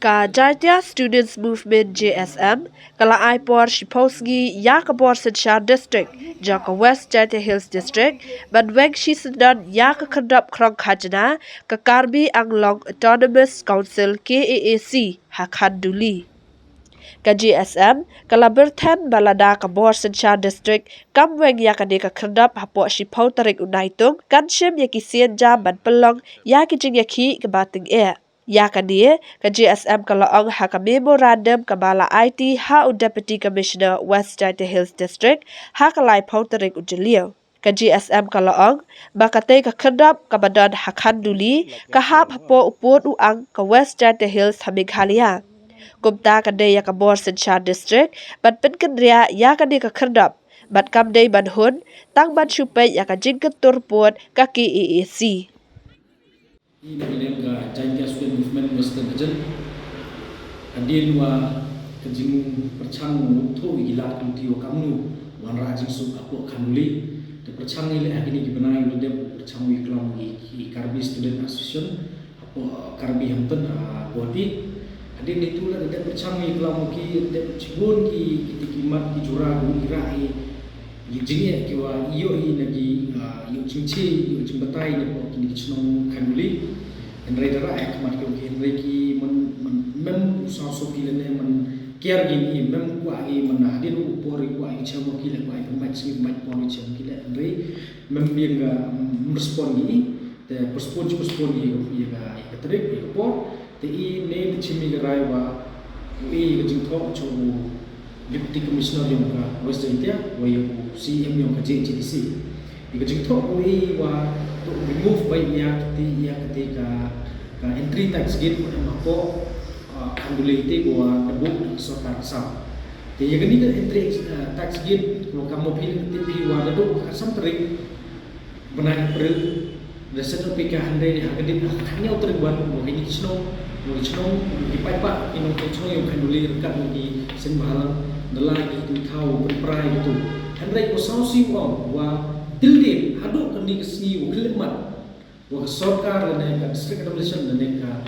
Ka Jatya Students Movement JSM, kala Aipor Shipowski Yakabor Senshar District, Jaka West Jatya Hills District, Badweg Shisendan Yakakadap Krong Kajana, Kakarbi Anglong Autonomous Council KAAC, Hakanduli. Ka GSM, kala Berthen Balada Kabor Senshar District, Kamweng Yakade Kakadap Hapo Shipow Tarik Unaitung, Kanshim Yakisian Jaman Pelong, Yakijing Yaki Kabating Air. Yakani, ka GSM kalaang haka memorandum kabala IT ha Deputy Commissioner West Jatya Hills District haka lai Tarik Ujalio. Ka GSM kalaang bakate ka kendap kabadan Hakanduli kahap hapo upun uang ka West Jatya Hills Hamighalia. Kumta kadaya ka Bor Senshar District bat penkendria yakani ka kendap bat kamday banhun tang ban syupay yaka jingkat turpun ka KAAC. Ini ka Jatya Student Movement Western Region adil wa kajing perchang tho igilat kamtiyo kamnu wan rajing sub apo kanuli de perchang ile agini gibanai de perchang wi klam i Karbi Student Association apo Karbi Hampton Guwahati adil itu la de perchang wi klam ki de cibun ki kimat ki jura gu irai jinge ki wa iyo i nagi yo cingci yo cimbatai ne po kini chnong kanuli Henry dara ek mat ko Henry ki mem usah so ki ne man care gi mem ko ai man hadir upor ko ai chamo ki le ko ai mat si mat po ni chamo ki le Henry mem bi ga respond gi te respond gi ga katrik gi po te I ne chimi ga rai wa I ga jing ko cho Deputy Commissioner yang ka West Jatya wa yo CM yang ka JTC Ika jingtok ui wa to remove by ya ketika entry tax gate ko na po kandulate ko kabuk so taksam. Te ya gani ka entry tax gate ko kamo pil tipi wa do kasam trik benang April dasar pika handai ni hakadin hanya uterban mo kini snow di paipa ino snow yung kanduli rekat di sembahalang nelagi tu tahu berperai itu. Handai ko sausi wa Tilde hadok kami kesini uklemat wa sarkar dan district administration dan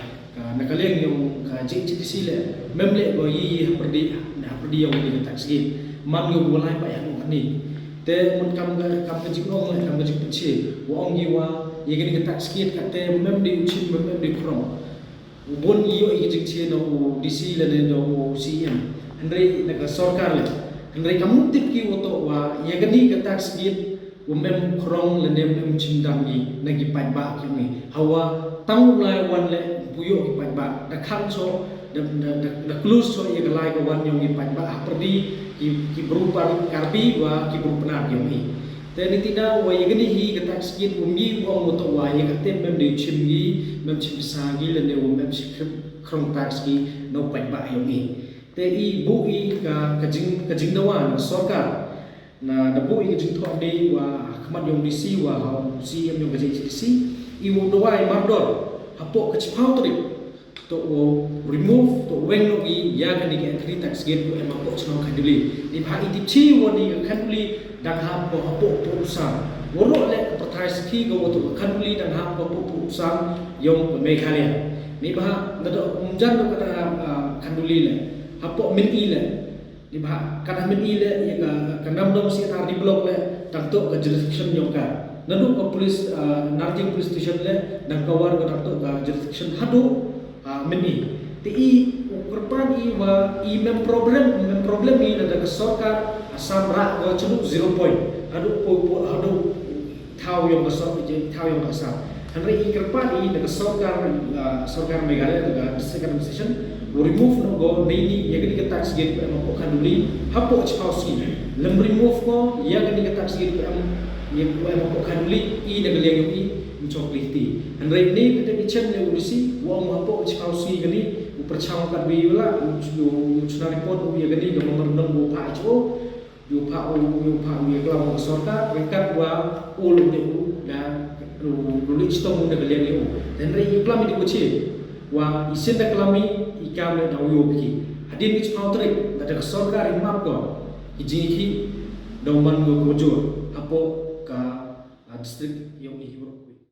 nakaleng yung ka JTC le memle go yi perdi yang di tax gate man go walai pa yang kani te mun kam kajing ong le kam kajing pece wa ong yi wa ye gani tax gate ka te mem di uchin mem di krom bon yi yo kajing che no DC le no CM andre naka sarkar le andre kamu tip ki woto wa ye gani ka tax gate Umem krong lenem nem cindamgi nagi paiba kami hawa tangulai wan le buyo ki paiba da khang so da close so ye galai ka wan yong ki paiba perdi ki berupa karbi wa ki berupa yong te ni tidak wa ye gani hi ka tax git umgi wa moto wa ye ka tem mem de chimgi mem chimsagi le ne umem krong tax gi no paiba yong te I bu I ka kajing dawa sarkar na dapo I kajing thok de wa khamat yong DC wa CM yong kajing DC I wo dawai mardor hapo kachpau trip to remove to weng no I ya kan ni entry tax gate ko ema po chno khanduli ni bha I tipchi woni khanduli dang ha po hapo po usam woro le pathai ski go to khanduli dang ha po usam yong Meghalaya ni bha ngado umjan do kata khanduli le hapo min I le di bah kana min ile ya ka nam dom si tar di blok le takto ka jurisdiction yong ka nanu ka police Narjing police station le dan kawar ka takto ka jurisdiction hadu min I ti I korban I wa I mem problem I na ka sarkar asam ra go chulu 0 point hadu po hadu thau yong ka sarkar thau yong ka asam hanre I korban I na ka sarkar Meghalaya ka district administration remove no go nini ya gani ka tax gate ko am ko kanduli hapo chpausi lem remove ko ya gani ka tax gate ko am ya ko am ko kanduli I nagaleng yung I chokliti and right ni kita bicara ne urisi wa am hapo chpausi gani uperchang ka biula chuna report ya gani ga nomor bo pa cho yo pa ya klam sarkar rekat wa ulu de da ruli chtom nagaleng yo and right iklam di kuchi wa isin da klami ikam le daw yo biki adin ni chpautre da ka sarkar imap ko ijinki dawman go gojor apo ka district yung